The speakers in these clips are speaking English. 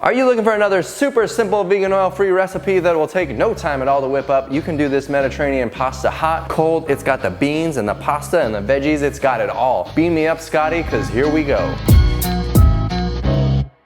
Are you looking for another super simple vegan oil-free recipe that will take no time at all to whip up? You can do this Mediterranean pasta hot, cold. It's got the beans and the pasta and the veggies. It's got it all. Beam me up, Scotty, because here we go.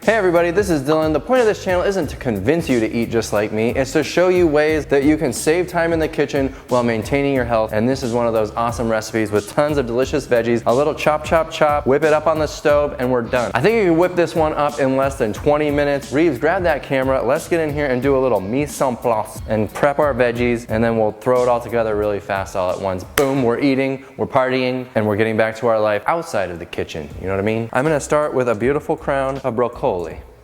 Hey everybody, this is Dylan. The point of this channel isn't to convince you to eat just like me, it's to show you ways that you can save time in the kitchen while maintaining your health, and this is one of those awesome recipes with tons of delicious veggies, a little chop, chop, chop, whip it up on the stove, and we're done. I think you can whip this one up in less than 20 minutes. Reeves, grab that camera, let's get in here and do a little mise en place and prep our veggies, and then we'll throw it all together really fast all at once. Boom, we're eating, we're partying, and we're getting back to our life outside of the kitchen, you know what I mean? I'm gonna start with a beautiful crown of broccoli.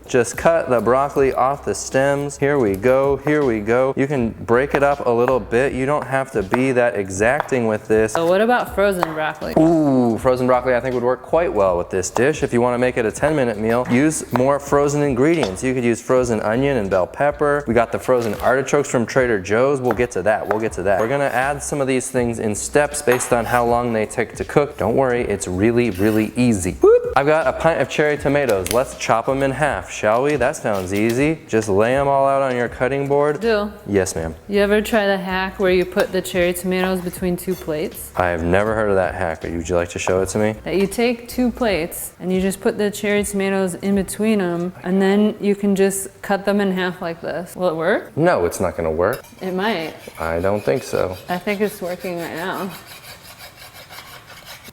Just cut the broccoli off the stems. Here we go, here we go. You can break it up a little bit. You don't have to be that exacting with this. So what about frozen broccoli? Ooh, frozen broccoli I think would work quite well with this dish. If you want to make it a 10-minute meal, use more frozen ingredients. You could use frozen onion and bell pepper. We got the frozen artichokes from Trader Joe's. We'll get to that, we'll get to that. We're gonna add some of these things in steps based on how long they take to cook. Don't worry, it's really, really easy. Whoop. I've got a pint of cherry tomatoes. Let's chop them in half, shall we? That sounds easy. Just lay them all out on your cutting board. Dill. Yes, ma'am. You ever try the hack where you put the cherry tomatoes between two plates? I've never heard of that hack. Would you like to show it to me? That you take two plates and you just put the cherry tomatoes in between them, and then you can just cut them in half like this. Will it work? No, it's not gonna work. It might. I don't think so. I think it's working right now.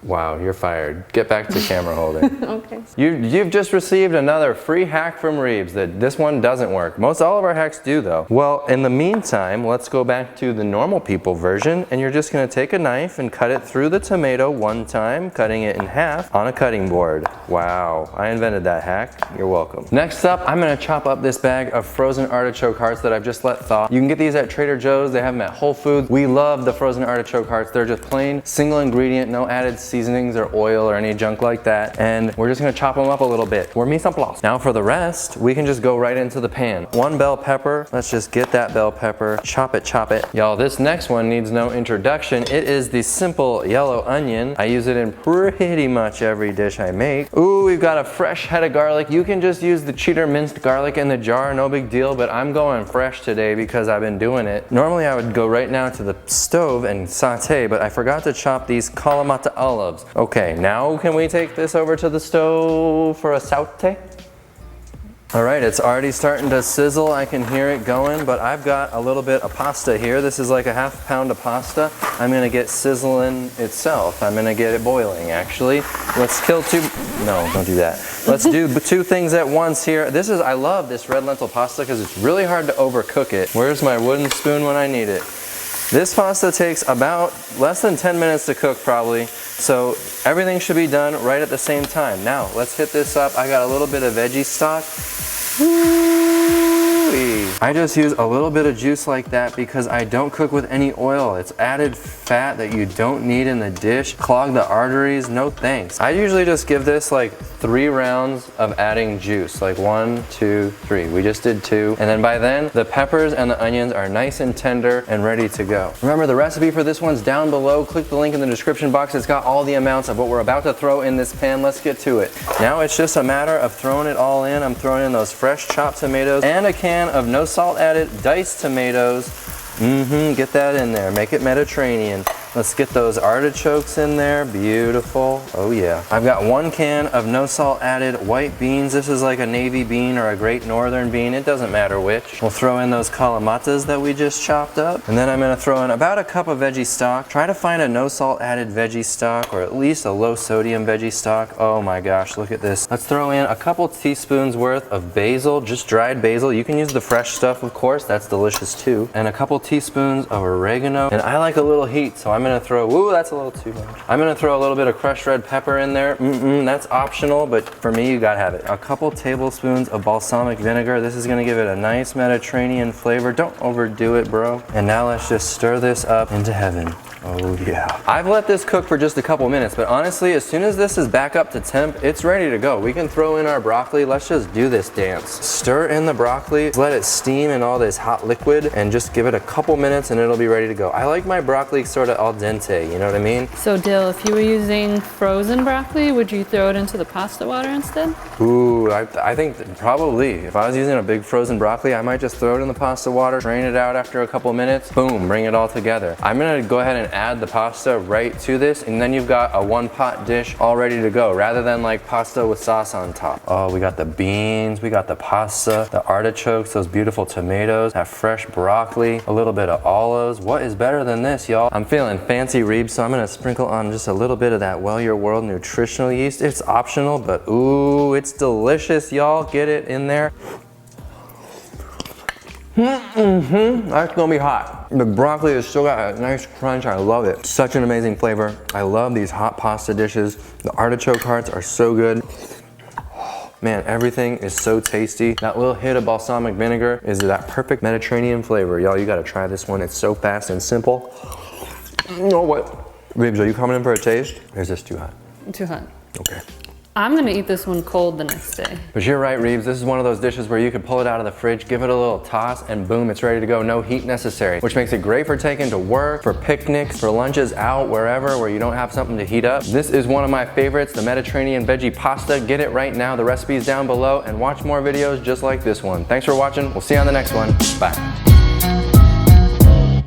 Wow, you're fired. Get back to camera holding. Okay. You've just received another free hack from Reeves. That this one doesn't work. Most all of our hacks do though. Well, in the meantime, let's go back to the normal people version, and you're just gonna take a knife and cut it through the tomato one time, cutting it in half on a cutting board. Wow, I invented that hack. You're welcome. Next up, I'm gonna chop up this bag of frozen artichoke hearts that I've just let thaw. You can get these at Trader Joe's. They have them at Whole Foods. We love the frozen artichoke hearts. They're just plain, single ingredient, no added seasonings or oil or any junk like that, and we're just gonna chop them up a little bit. We're mise en place. Now for the rest, we can just go right into the pan. One bell pepper. Let's just get that bell pepper. Chop it, chop it. Y'all, this next one needs no introduction. It is the simple yellow onion. I use it in pretty much every dish I make. Ooh, we've got a fresh head of garlic. You can just use the cheater minced garlic in the jar, no big deal, but I'm going fresh today because I've been doing it. Normally I would go right now to the stove and saute, but I forgot to chop these Kalamata olives. Okay, now can we take this over to the stove for a saute? All right, it's already starting to sizzle. I can hear it going, but I've got a little bit of pasta here. This is like a ½ pound of pasta. I'm gonna get sizzling itself. I'm gonna get it boiling, actually. Let's kill two, no, don't do that. Let's do two things at once here. I love this red lentil pasta because it's really hard to overcook it. Where's my wooden spoon when I need it? This pasta takes about less than 10 minutes to cook probably, so everything should be done right at the same time. Now, let's hit this up. I got a little bit of veggie stock. Woo-wee. I just use a little bit of juice like that because I don't cook with any oil. It's added fat that you don't need in the dish. Clog the arteries, no thanks. I usually just give this like 3 rounds of adding juice, like 1, 2, 3. We just did 2, and then by then, the peppers and the onions are nice and tender and ready to go. Remember, the recipe for this one's down below. Click the link in the description box. It's got all the amounts of what we're about to throw in this pan. Let's get to it. Now it's just a matter of throwing it all in. I'm throwing in those fresh chopped tomatoes and a can of no salt added diced tomatoes. Get that in there. Make it Mediterranean. Let's get those artichokes in there. Beautiful. Oh yeah. I've got 1 can of no salt added white beans. This is like a navy bean or a great northern bean. It doesn't matter which. We'll throw in those kalamatas that we just chopped up. And then I'm gonna throw in about a cup of veggie stock. Try to find a no salt added veggie stock, or at least a low sodium veggie stock. Oh my gosh, look at this. Let's throw in a couple teaspoons worth of basil, just dried basil. You can use the fresh stuff, of course. That's delicious too. And a couple teaspoons of oregano. And I like a little heat, so I'm gonna throw, ooh, that's a little too much. I'm gonna throw a little bit of crushed red pepper in there. That's optional, but for me, you gotta have it. A couple tablespoons of balsamic vinegar. This is gonna give it a nice Mediterranean flavor. Don't overdo it, bro. And now let's just stir this up into heaven. Oh yeah. I've let this cook for just a couple minutes, but honestly, as soon as this is back up to temp, it's ready to go. We can throw in our broccoli. Let's just do this dance. Stir in the broccoli, let it steam in all this hot liquid, and just give it a couple minutes and it'll be ready to go. I like my broccoli sort of al dente, you know what I mean? So Dill, if you were using frozen broccoli, would you throw it into the pasta water instead? Ooh, I think probably. If I was using a big frozen broccoli, I might just throw it in the pasta water, drain it out after a couple minutes, boom, bring it all together. I'm gonna go ahead and add the pasta right to this, and then you've got a one pot dish all ready to go, rather than like pasta with sauce on top. Oh, we got the beans, we got the pasta, the artichokes, those beautiful tomatoes, that fresh broccoli, a little bit of olives. What is better than this, y'all? I'm feeling fancy, Reeb, so I'm gonna sprinkle on just a little bit of that Well Your World nutritional yeast. It's optional, but ooh, it's delicious, y'all. Get it in there. That's gonna be hot. The broccoli has still got a nice crunch. I love it. Such an amazing flavor. I love these hot pasta dishes. The artichoke hearts are so good. Man, everything is so tasty. That little hit of balsamic vinegar is that perfect Mediterranean flavor. Y'all, you gotta try this one. It's so fast and simple. You know what? Reebs, are you coming in for a taste? Or is this too hot? Too hot. Okay. I'm gonna eat this one cold the next day. But you're right, Reebs. This is one of those dishes where you could pull it out of the fridge, give it a little toss, and boom, it's ready to go. No heat necessary, which makes it great for taking to work, for picnics, for lunches out, wherever, where you don't have something to heat up. This is one of my favorites, the Mediterranean veggie pasta. Get it right now. The recipe's down below, and watch more videos just like this one. Thanks for watching. We'll see you on the next one. Bye.